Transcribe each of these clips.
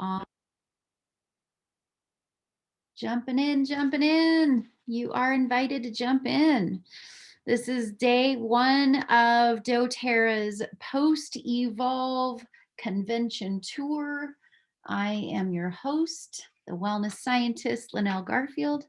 on. Jumping in, jumping in. You are invited to jump in. This is day one of doTERRA's post-evolve convention tour. I am your host, the wellness scientist, Lynell Garfield.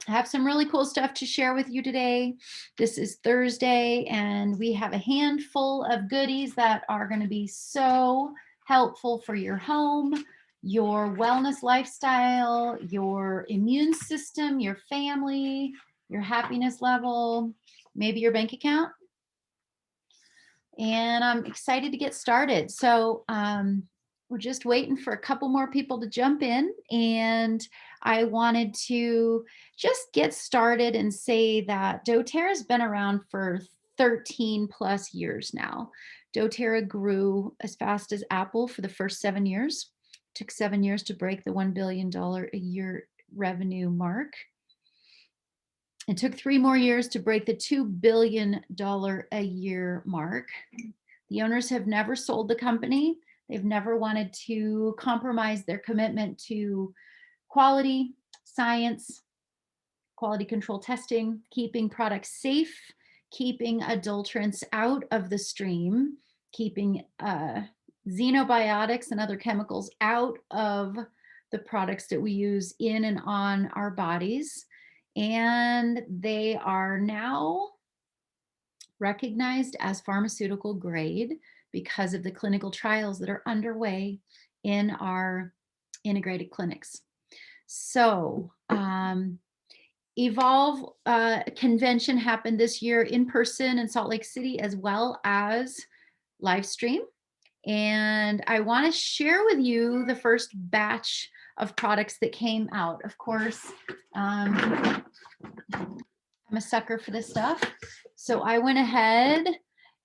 I have some really cool stuff to share with you today. This is Thursday, and we have a handful of goodies that are going to be so helpful for your home, your wellness lifestyle, your immune system, your family, your happiness level, maybe your bank account. And I'm excited to get started. So we're just waiting for a couple more people to jump in, and I wanted to just get started and say that doTERRA has been around for 13 plus years now. doTERRA grew as fast as Apple for the first 7 years. It took 7 years to break the $1 billion a year revenue mark. It took 3 more years to break the $2 billion a year mark. The owners have never sold the company. They've never wanted to compromise their commitment to quality, science, quality control testing, keeping products safe, keeping adulterants out of the stream, keeping xenobiotics and other chemicals out of the products that we use in and on our bodies. And they are now recognized as pharmaceutical grade because of the clinical trials that are underway in our integrated clinics. So Evolve convention happened this year in person in Salt Lake City as well as live stream. And I want to share with you the first batch of products that came out. Of course, I'm a sucker for this stuff. So I went ahead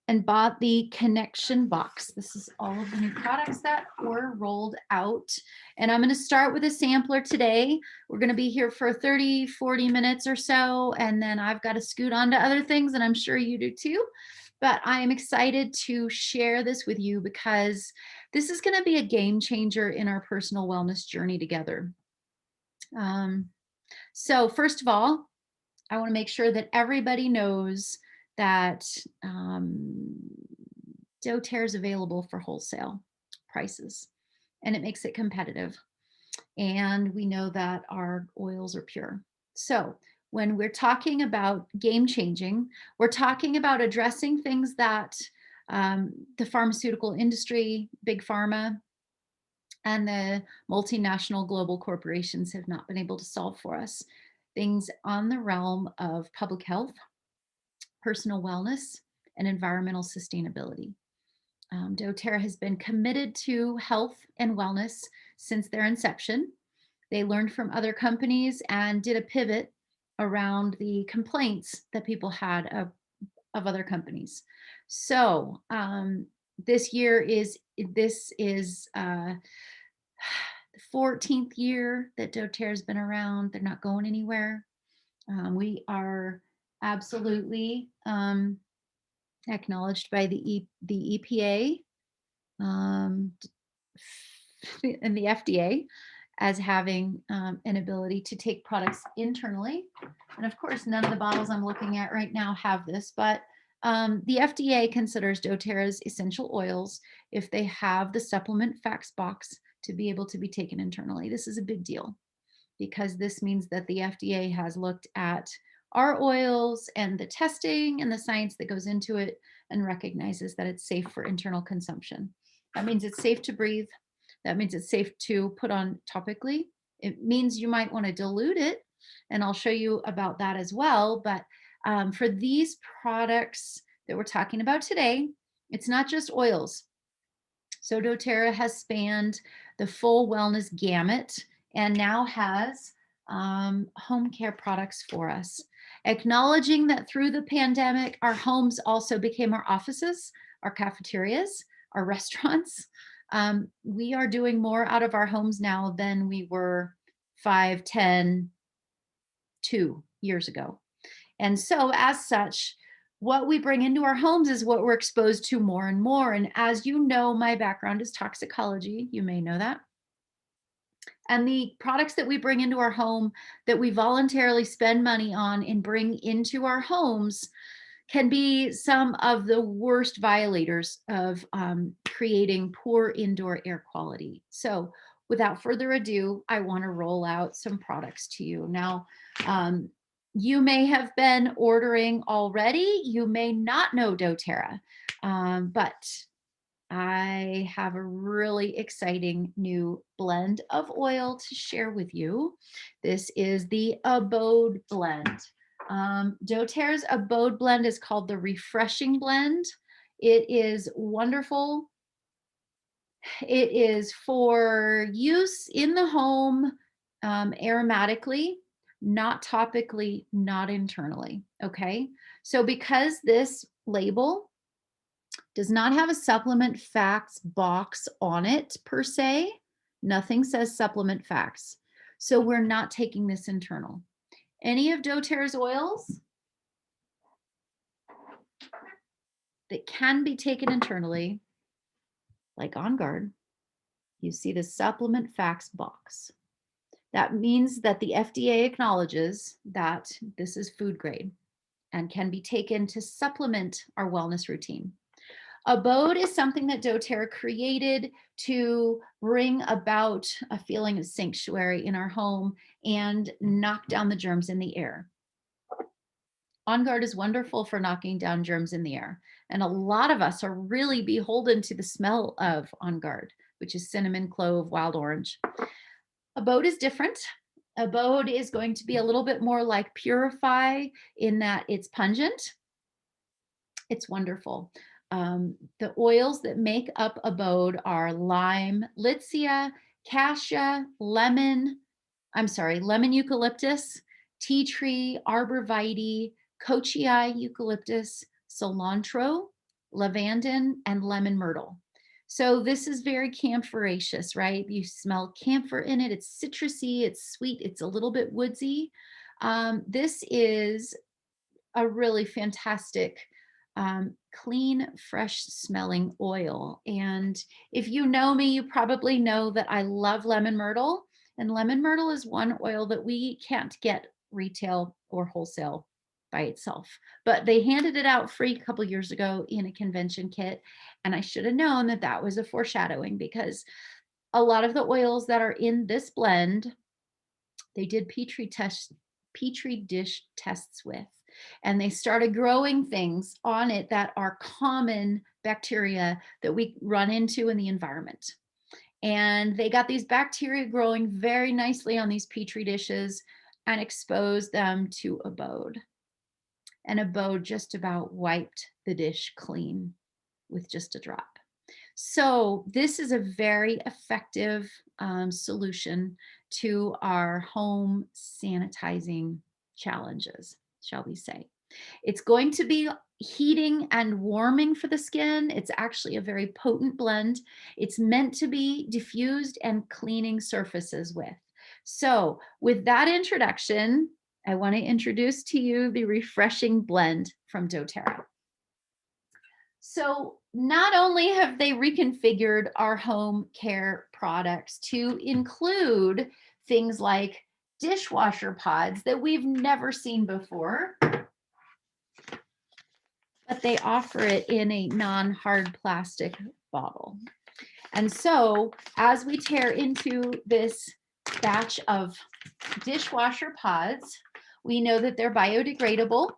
and bought the connection box. This is all of the new products that were rolled out. And I'm going to start with a sampler today. We're going to be here for 30, 40 minutes or so. And then I've got to scoot on to other things, and I'm sure you do too. But I am excited to share this with you because this is going to be a game changer in our personal wellness journey together. So first of all, I want to make sure that everybody knows that doTERRA is available for wholesale prices, and it makes it competitive. And we know that our oils are pure. So when we're talking about game changing, we're talking about addressing things that the pharmaceutical industry, big pharma, and the multinational global corporations have not been able to solve for us. Things on the realm of public health, personal wellness, and environmental sustainability. doTERRA has been committed to health and wellness since their inception. They learned from other companies and did a pivot around the complaints that people had of other companies. So this is the 14th year that doTERRA has been around. They're not going anywhere. We are absolutely acknowledged by the EPA and the FDA as having an ability to take products internally. And of course, none of the bottles I'm looking at right now have this, but the FDA considers doTERRA's essential oils if they have the supplement facts box to be able to be taken internally. This is a big deal because this means that the FDA has looked at our oils and the testing and the science that goes into it and recognizes that it's safe for internal consumption. That means it's safe to breathe. That means it's safe to put on topically. It means you might want to dilute it, and I'll show you about that as well. But for these products that we're talking about today, it's not just oils. So doTERRA has spanned the full wellness gamut and now has home care products for us. Acknowledging that through the pandemic, our homes also became our offices, our cafeterias, our restaurants. We are doing more out of our homes now than we were 5, 10, 2 years ago. And so as such, what we bring into our homes is what we're exposed to more and more. And as you know, my background is toxicology. You may know that. And the products that we bring into our home that we voluntarily spend money on and bring into our homes can be some of the worst violators of creating poor indoor air quality. So without further ado, I want to roll out some products to you. Now, you may have been ordering already. You may not know doTERRA, but I have a really exciting new blend of oil to share with you. This is the Abode Blend. doTERRA's Abode Blend is called the Refreshing Blend. It is wonderful. It is for use in the home aromatically, not topically, not internally. Okay. So because this label does not have a supplement facts box on it per se, nothing says supplement facts. So we're not taking this internal. Any of doTERRA's oils that can be taken internally, like On Guard, you see the supplement facts box. That means that the FDA acknowledges that this is food grade and can be taken to supplement our wellness routine. Abode is something that doTERRA created to bring about a feeling of sanctuary in our home and knock down the germs in the air. On Guard is wonderful for knocking down germs in the air. And a lot of us are really beholden to the smell of On Guard, which is cinnamon, clove, wild orange. Abode is different. Abode is going to be a little bit more like Purify in that it's pungent. It's wonderful. The oils that make up Abode are lime, litsea, cassia, lemon eucalyptus, tea tree, arborvitae, kochii eucalyptus, cilantro, lavandin, and lemon myrtle. So this is very camphorous, right? You smell camphor in it. It's citrusy, it's sweet, it's a little bit woodsy. This is a really fantastic clean, fresh smelling oil. And if you know me, you probably know that I love lemon myrtle. And lemon myrtle is one oil that we can't get retail or wholesale by itself. But they handed it out free a couple years ago in a convention kit. And I should have known that that was a foreshadowing, because a lot of the oils that are in this blend, they did petri dish tests with, and they started growing things on it that are common bacteria that we run into in the environment. And they got these bacteria growing very nicely on these petri dishes and exposed them to Abode. And Abode just about wiped the dish clean with just a drop. So this is a very effective solution to our home sanitizing challenges, shall we say. It's going to be heating and warming for the skin. It's actually a very potent blend. It's meant to be diffused and cleaning surfaces with. So with that introduction, I want to introduce to you the Refreshing Blend from doTERRA. So not only have they reconfigured our home care products to include things like dishwasher pods that we've never seen before, but they offer it in a non-hard plastic bottle. And so as we tear into this batch of dishwasher pods, we know that they're biodegradable.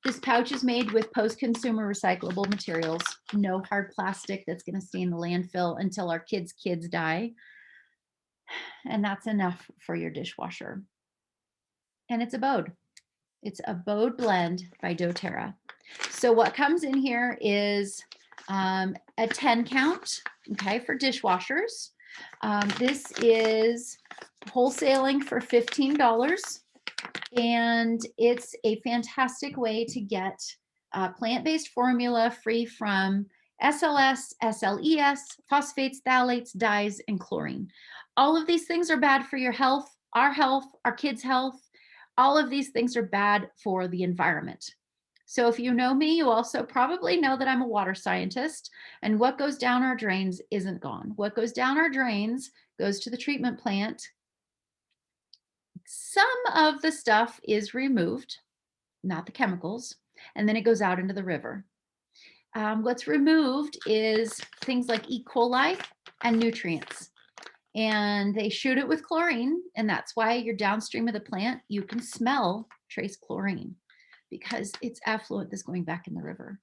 This pouch is made with post-consumer recyclable materials, no hard plastic that's going to stay in the landfill until our kids' die. And that's enough for your dishwasher. And it's Abode. It's Abode Blend by doTERRA. So what comes in here is a 10 count, okay, for dishwashers. This is wholesaling for $15. And it's a fantastic way to get plant-based formula free from SLS, SLES, phosphates, phthalates, dyes, and chlorine. All of these things are bad for your health, our kids' health. All of these things are bad for the environment. So if you know me, you also probably know that I'm a water scientist, and what goes down our drains isn't gone. What goes down our drains goes to the treatment plant. Some of the stuff is removed, not the chemicals, and then it goes out into the river. What's removed is things like E. coli and nutrients. And they shoot it with chlorine, and that's why you're downstream of the plant, you can smell trace chlorine because it's effluent that's going back in the river.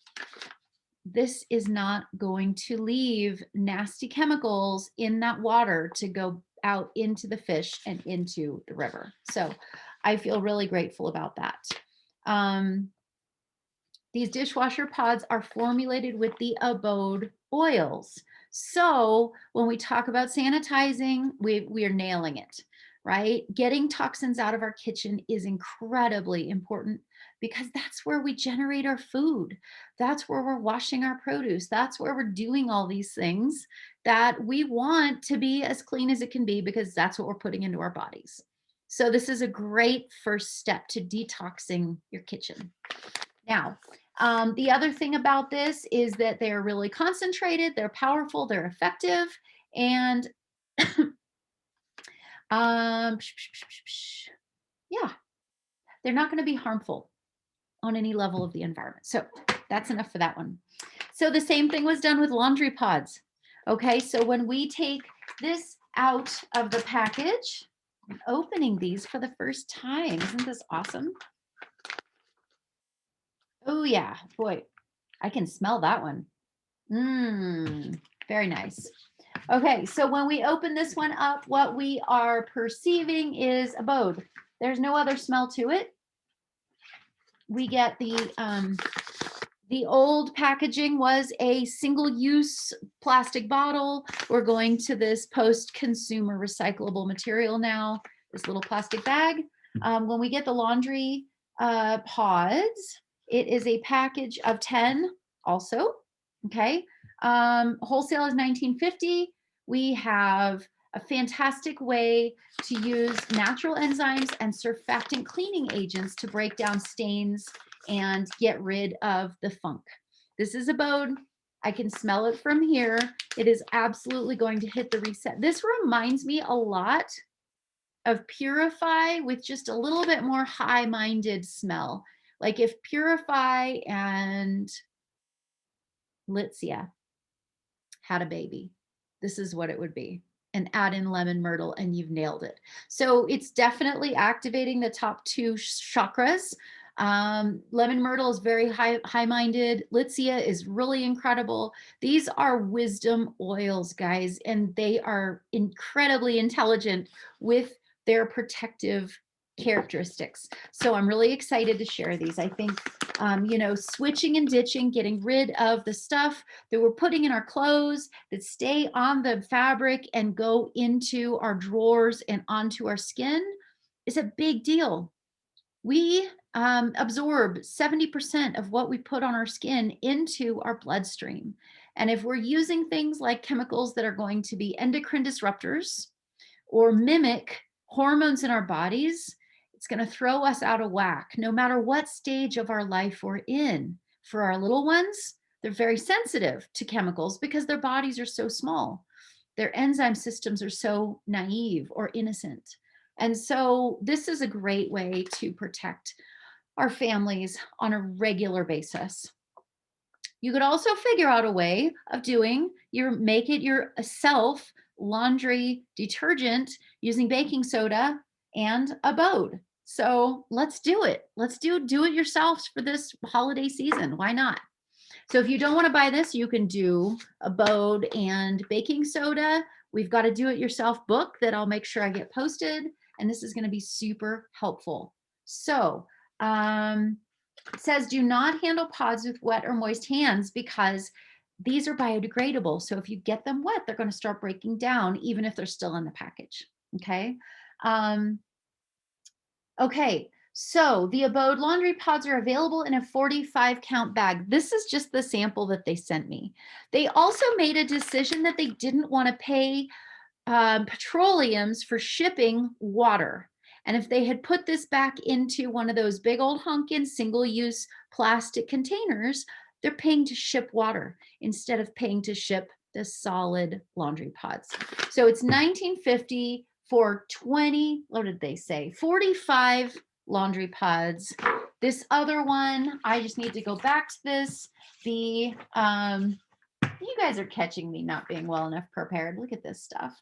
This is not going to leave nasty chemicals in that water to go out into the fish and into the river. So I feel really grateful about that. These dishwasher pods are formulated with the Abode oils. So when we talk about sanitizing, we are nailing it, right? Getting toxins out of our kitchen is incredibly important because that's where we generate our food. That's where we're washing our produce. That's where we're doing all these things that we want to be as clean as it can be because that's what we're putting into our bodies. So this is a great first step to detoxing your kitchen. Now, the other thing about this is that they're really concentrated, they're powerful, they're effective, and yeah, they're not going to be harmful on any level of the environment. So that's enough for that one. So the same thing was done with laundry pods. Okay, so when we take this out of the package, I'm opening these for the first time. Isn't this awesome? Oh yeah, boy, I can smell that one. Very nice. Okay, so when we open this one up, what we are perceiving is Abode. There's no other smell to it. We get the old packaging was a single-use plastic bottle. We're going to this post-consumer recyclable material now, this little plastic bag. When we get the laundry pods, it is a package of 10 also, okay? Wholesale is $19.50. We have a fantastic way to use natural enzymes and surfactant cleaning agents to break down stains and get rid of the funk. This is Abode. I can smell it from here. It is absolutely going to hit the reset. This reminds me a lot of Purify with just a little bit more high-minded smell. Like if Purify and Litzia had a baby, this is what it would be. And add in lemon myrtle and you've nailed it. So it's definitely activating the top two chakras. Lemon myrtle is very high-minded. Litzia is really incredible. These are wisdom oils, guys, and they are incredibly intelligent with their protective characteristics. So I'm really excited to share these. I think, you know, switching and ditching, getting rid of the stuff that we're putting in our clothes that stay on the fabric and go into our drawers and onto our skin is a big deal. We absorb 70% of what we put on our skin into our bloodstream. And if we're using things like chemicals that are going to be endocrine disruptors or mimic hormones in our bodies, it's going to throw us out of whack, no matter what stage of our life we're in. For our little ones, they're very sensitive to chemicals because their bodies are so small. Their enzyme systems are so naive or innocent. And so this is a great way to protect our families on a regular basis. You could also figure out a way of make it yourself laundry detergent using baking soda and Abode. So let's do it. Let's do it yourselves for this holiday season. Why not? So if you don't want to buy this, you can do Abode and baking soda. We've got a do-it-yourself book that I'll make sure I get posted, and this is going to be super helpful. So it says do not handle pods with wet or moist hands because these are biodegradable. So if you get them wet, they're going to start breaking down even if they're still in the package. Okay. Okay, so the Abode laundry pods are available in a 45 count bag. This is just the sample that they sent me. They also made a decision that they didn't want to pay petroleums for shipping water. And if they had put this back into one of those big old honkin' single-use plastic containers, they're paying to ship water instead of paying to ship the solid laundry pods. So it's $19.50 for 20, what did they say? 45 laundry pods. This other one, I just need to go back to this. You guys are catching me not being well enough prepared. Look at this stuff.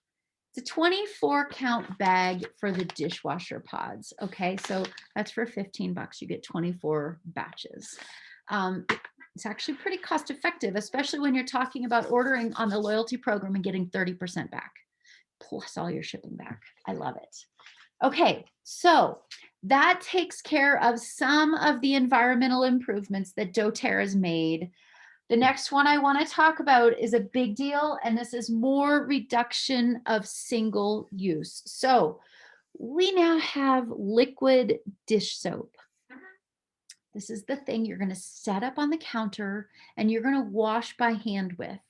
It's a 24 count bag for the dishwasher pods. Okay, so that's for 15 bucks. You get 24 batches. It's actually pretty cost effective, especially when you're talking about ordering on the loyalty program and getting 30% back, plus all your shipping back. I love it. Okay, so that takes care of some of the environmental improvements that doTERRA's made. The next one I want to talk about is a big deal, and this is more reduction of single use. So we now have liquid dish soap. This is the thing you're going to set up on the counter and you're going to wash by hand with.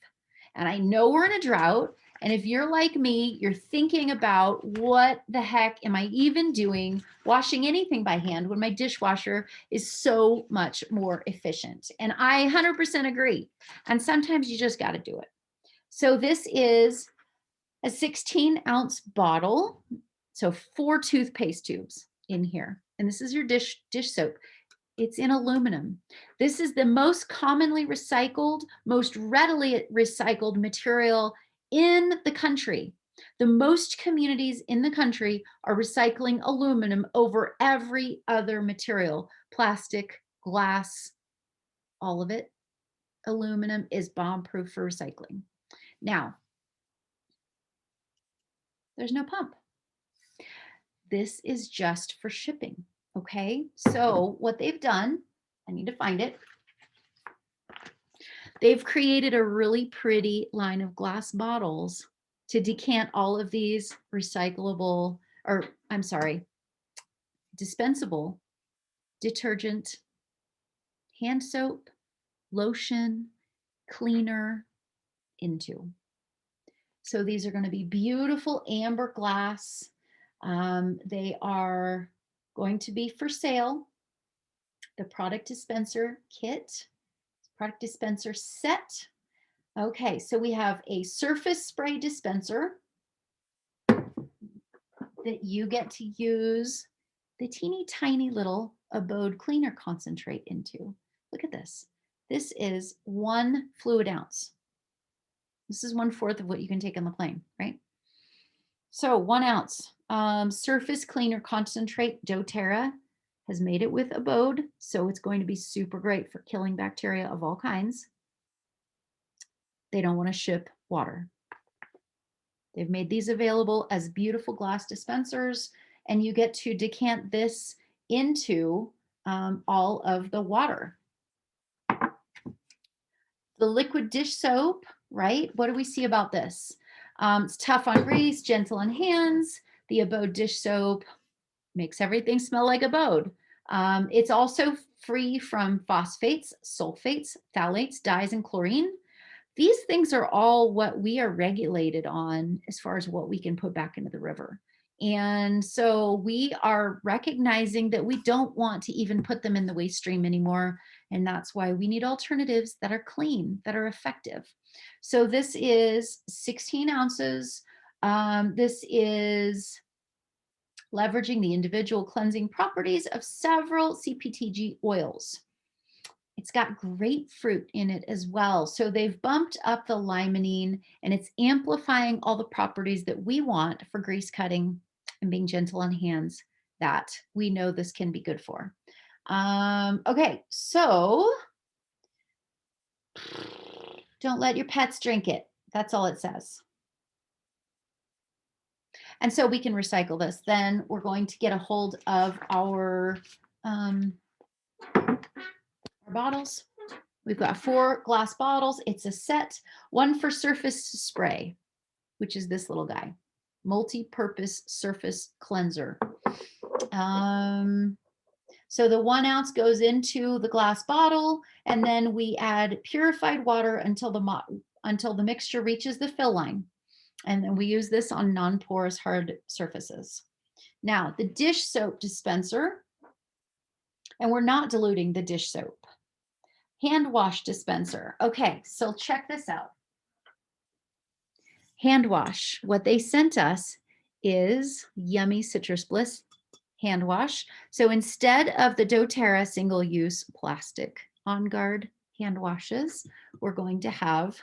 And I know we're in a drought. And if you're like me, you're thinking about what the heck am I even doing washing anything by hand when my dishwasher is so much more efficient. And I 100% agree. And sometimes you just got to do it. So this is a 16-ounce bottle. So 4 toothpaste tubes in here. And this is your dish soap. It's in aluminum. This is the most commonly recycled, most readily recycled material in the country. The most communities in the country are recycling aluminum over every other material, plastic, glass, all of it. Aluminum is bomb-proof for recycling. Now, there's no pump. This is just for shipping. Okay, so what they've done, I need to find it. They've created a really pretty line of glass bottles to decant all of these recyclable, or I'm sorry, dispensable detergent, hand soap, lotion, cleaner into. So these are going to be beautiful amber glass. They are going to be for sale. The product dispenser kit, product dispenser set. Okay, so we have a surface spray dispenser that you get to use the teeny tiny little Abode cleaner concentrate into. Look at this. This is 1 fluid ounce. This is 1/4 of what you can take on the plane, right? So 1 ounce surface cleaner concentrate. doTERRA has made it with Abode, so it's going to be super great for killing bacteria of all kinds. They don't want to ship water. They've made these available as beautiful glass dispensers, and you get to decant this into all of the water. The liquid dish soap, right? What do we see about this? It's tough on grease, gentle on hands. The Abode dish soap makes everything smell like Abode. It's also free from phosphates, sulfates, phthalates, dyes, and chlorine. These things are all what we are regulated on as far as what we can put back into the river. And so we are recognizing that we don't want to even put them in the waste stream anymore. And that's why we need alternatives that are clean, that are effective. So this is 16 ounces. This is leveraging the individual cleansing properties of several CPTG oils. It's got grapefruit in it as well. So they've bumped up the limonene and it's amplifying all the properties that we want for grease cutting and being gentle on hands that we know this can be good for. Okay, so don't let your pets drink it. That's all it says. And so we can recycle this. Then we're going to get a hold of our bottles. We've got 4 glass bottles. It's a set, 1 for surface spray, which is this little guy, multi-purpose surface cleanser. So the 1 ounce goes into the glass bottle, and then we add purified water until the mixture reaches the fill line. And then we use this on non-porous hard surfaces. Now, the dish soap dispenser, and we're not diluting the dish soap. Hand wash dispenser. Okay, so check this out. Hand wash. What they sent us is Yummy Citrus Bliss hand wash. So instead of the doTERRA single-use plastic On Guard hand washes, we're going to have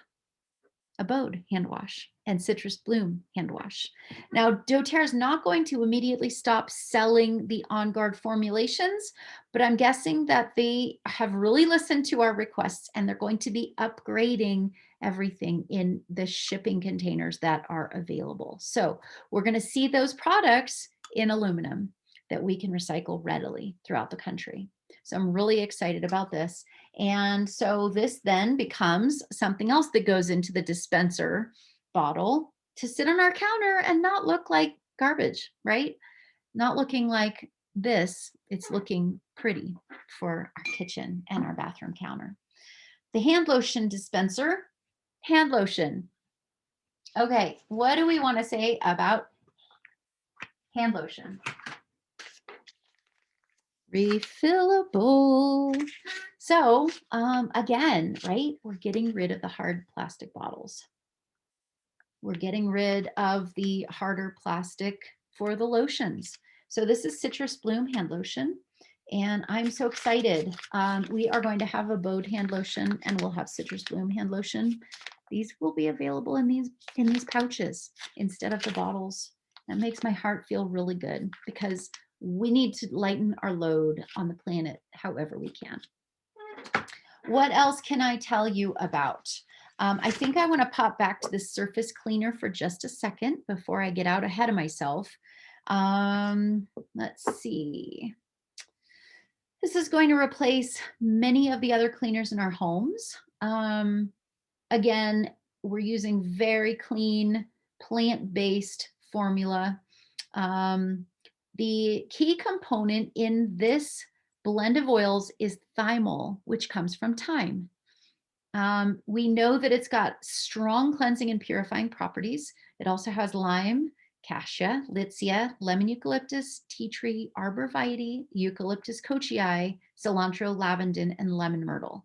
Abode hand wash and Citrus Bloom hand wash. Now, doTERRA is not going to immediately stop selling the On Guard formulations, but I'm guessing that they have really listened to our requests and they're going to be upgrading everything in the shipping containers that are available. So we're going to see those products in aluminum that we can recycle readily throughout the country. So I'm really excited about this. And so this then becomes something else that goes into the dispenser bottle to sit on our counter and not look like garbage, right? Not looking like this. It's looking pretty for our kitchen and our bathroom counter. The hand lotion dispenser, hand lotion. Okay, what do we want to say about hand lotion? Refillable. So again, right, we're getting rid of the hard plastic bottles. We're getting rid of the harder plastic for the lotions. So this is Citrus Bloom hand lotion, and I'm so excited. We are going to have Abode hand lotion, and we'll have Citrus Bloom hand lotion. These will be available in these pouches instead of the bottles. That makes my heart feel really good because we need to lighten our load on the planet however we can. What else can I tell you about? I think I want to pop back to the surface cleaner for just a second before I get out ahead of myself. Let's see. This is going to replace many of the other cleaners in our homes. Again, we're using very clean, plant-based formula. The key component in this blend of oils is thymol, which comes from thyme. We know that it's got strong cleansing and purifying properties. It also has lime, cassia, litsea, lemon eucalyptus, tea tree, arborvitae, eucalyptus cochii, cilantro, lavandin, and lemon myrtle.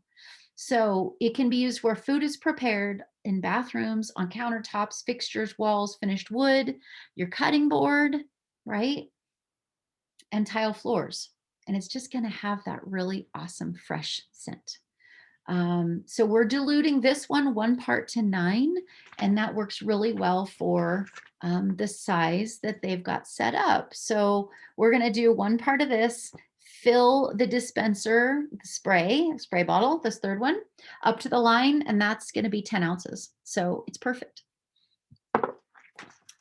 So it can be used where food is prepared, in bathrooms, on countertops, fixtures, walls, finished wood, your cutting board, right? And tile floors. And it's just going to have that really awesome fresh scent. So we're diluting this one part to 9, and that works really well for the size that they've got set up. So we're going to do 1 part of this, fill the dispenser, the spray bottle, this third one, up to the line, and that's going to be 10 ounces. So it's perfect.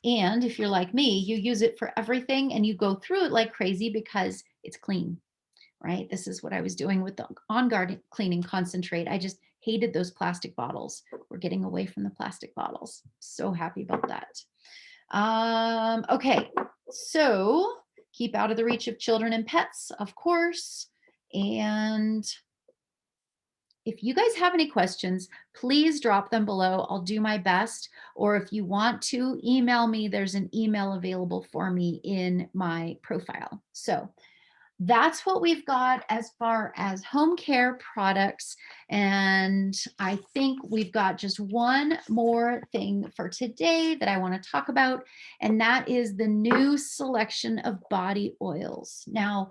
And if you're like me, you use it for everything and you go through it like crazy because it's clean, right? This is what I was doing with the On Guard cleaning concentrate. I just hated those plastic bottles. We're getting away from the plastic bottles. So happy about that. Okay, so keep out of the reach of children and pets, of course. And if you guys have any questions, please drop them below. I'll do my best. Or if you want to email me, there's an email available for me in my profile. So that's what we've got as far as home care products. And I think we've got just one more thing for today that I want to talk about, and that is the new selection of body oils. Now,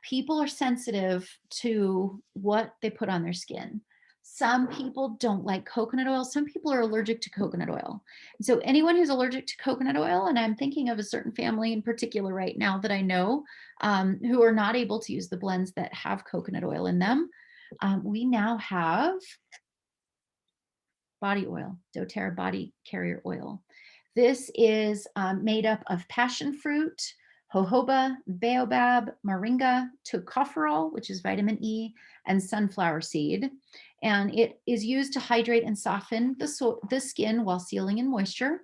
people are sensitive to what they put on their skin. Some people don't like coconut oil. Some people are allergic to coconut oil. And so anyone who's allergic to coconut oil, and I'm thinking of a certain family in particular right now that I know who are not able to use the blends that have coconut oil in them, we now have body oil, doTERRA body carrier oil. This is made up of passion fruit, jojoba, baobab, moringa, tocopherol, which is vitamin E, and sunflower seed. And it is used to hydrate and soften the skin while sealing in moisture.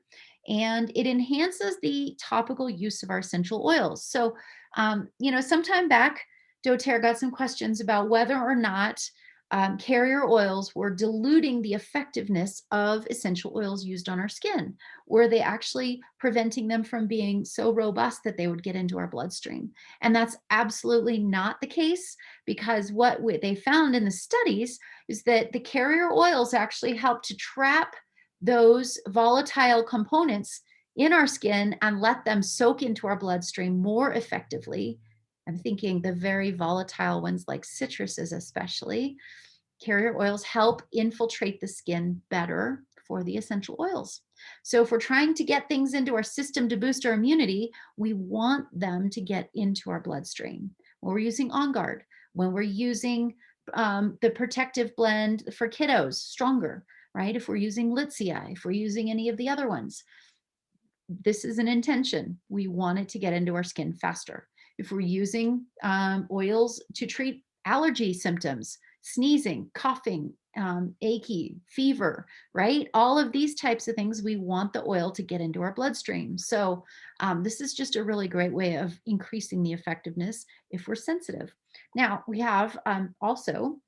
And it enhances the topical use of our essential oils. So, sometime back, doTERRA got some questions about whether or not carrier oils were diluting the effectiveness of essential oils used on our skin. Were they actually preventing them from being so robust that they would get into our bloodstream? And that's absolutely not the case, because what they found in the studies is that the carrier oils actually help to trap those volatile components in our skin and let them soak into our bloodstream more effectively. I'm thinking the very volatile ones like citruses especially. Carrier oils help infiltrate the skin better for the essential oils. So if we're trying to get things into our system to boost our immunity, we want them to get into our bloodstream. When we're using On Guard, when we're using the protective blend for kiddos, stronger, right? If we're using Litzia, if we're using any of the other ones, this is an intention. We want it to get into our skin faster. If we're using oils to treat allergy symptoms, sneezing, coughing, achy, fever, right? All of these types of things, we want the oil to get into our bloodstream. So this is just a really great way of increasing the effectiveness if we're sensitive. Now we have also,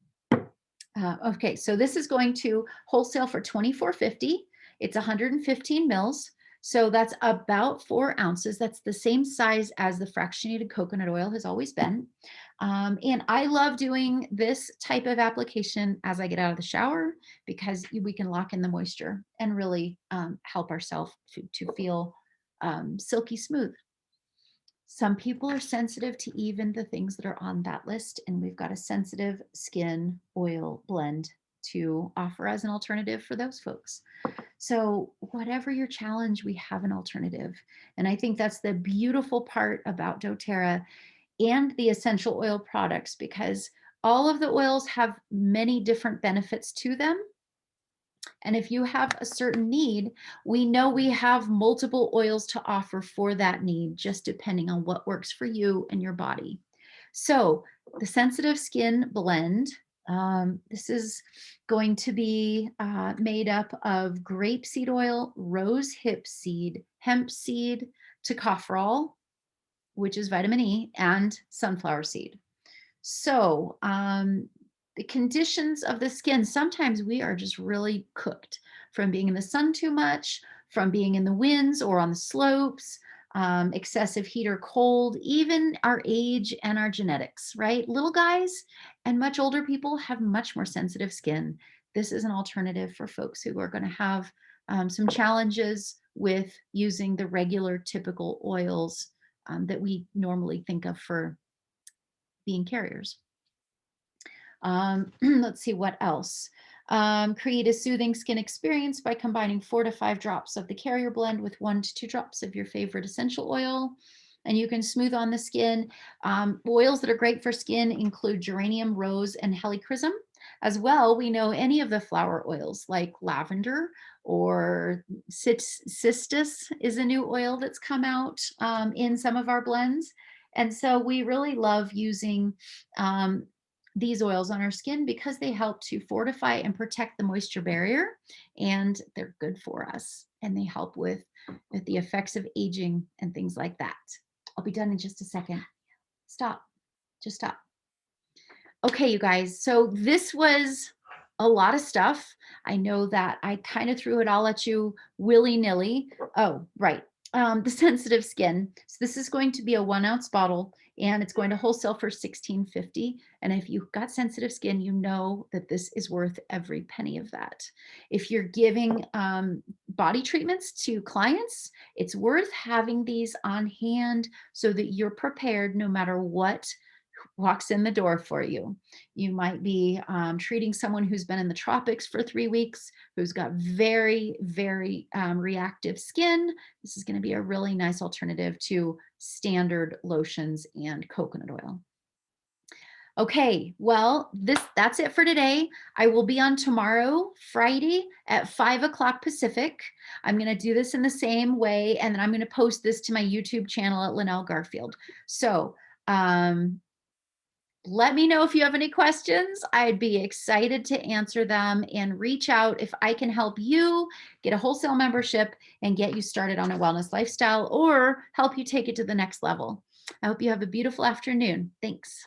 okay, so this is going to wholesale for $24.50. It's 115 mils. So that's about 4 ounces. That's the same size as the fractionated coconut oil has always been. And I love doing this type of application as I get out of the shower, because we can lock in the moisture and really help ourselves to feel silky smooth. Some people are sensitive to even the things that are on that list, and we've got a sensitive skin oil blend to offer as an alternative for those folks. So whatever your challenge, we have an alternative. And I think that's the beautiful part about doTERRA and the essential oil products, because all of the oils have many different benefits to them. And if you have a certain need, we know we have multiple oils to offer for that need, just depending on what works for you and your body. So the sensitive skin blend, this is going to be made up of grapeseed oil, rose hip seed, hemp seed, tocopherol, which is vitamin E, and sunflower seed. So the conditions of the skin, sometimes we are just really cooked from being in the sun too much, from being in the winds or on the slopes, excessive heat or cold, even our age and our genetics, right? Little guys and much older people have much more sensitive skin. This is an alternative for folks who are going to have some challenges with using the regular typical oils that we normally think of for being carriers. Let's see what else. Create a soothing skin experience by combining 4 to 5 drops of the carrier blend with 1 to 2 drops of your favorite essential oil. And you can smooth on the skin. Oils that are great for skin include geranium, rose, and helichrysum. As well, we know any of the flower oils like lavender or cistus is a new oil that's come out in some of our blends. And so we really love using these oils on our skin because they help to fortify and protect the moisture barrier, and they're good for us, and they help with the effects of aging and things like that. I'll be done in just a second. Stop. Just stop. Okay, you guys. So this was a lot of stuff. I know that I kind of threw it all at you willy-nilly. Oh, right. The sensitive skin. So this is going to be a 1 ounce bottle, and it's going to wholesale for $16.50. And if you've got sensitive skin, you know that this is worth every penny of that. If you're giving body treatments to clients, it's worth having these on hand so that you're prepared no matter what walks in the door for you. You might be treating someone who's been in the tropics for 3 weeks, who's got very, very reactive skin. This is going to be a really nice alternative to standard lotions and coconut oil. Okay, well, that's it for today. I will be on tomorrow, Friday at 5 o'clock Pacific. I'm going to do this in the same way, and then I'm going to post this to my YouTube channel at Lynell Garfield. So let me know if you have any questions. I'd be excited to answer them, and reach out if I can help you get a wholesale membership and get you started on a wellness lifestyle, or help you take it to the next level. I hope you have a beautiful afternoon. Thanks.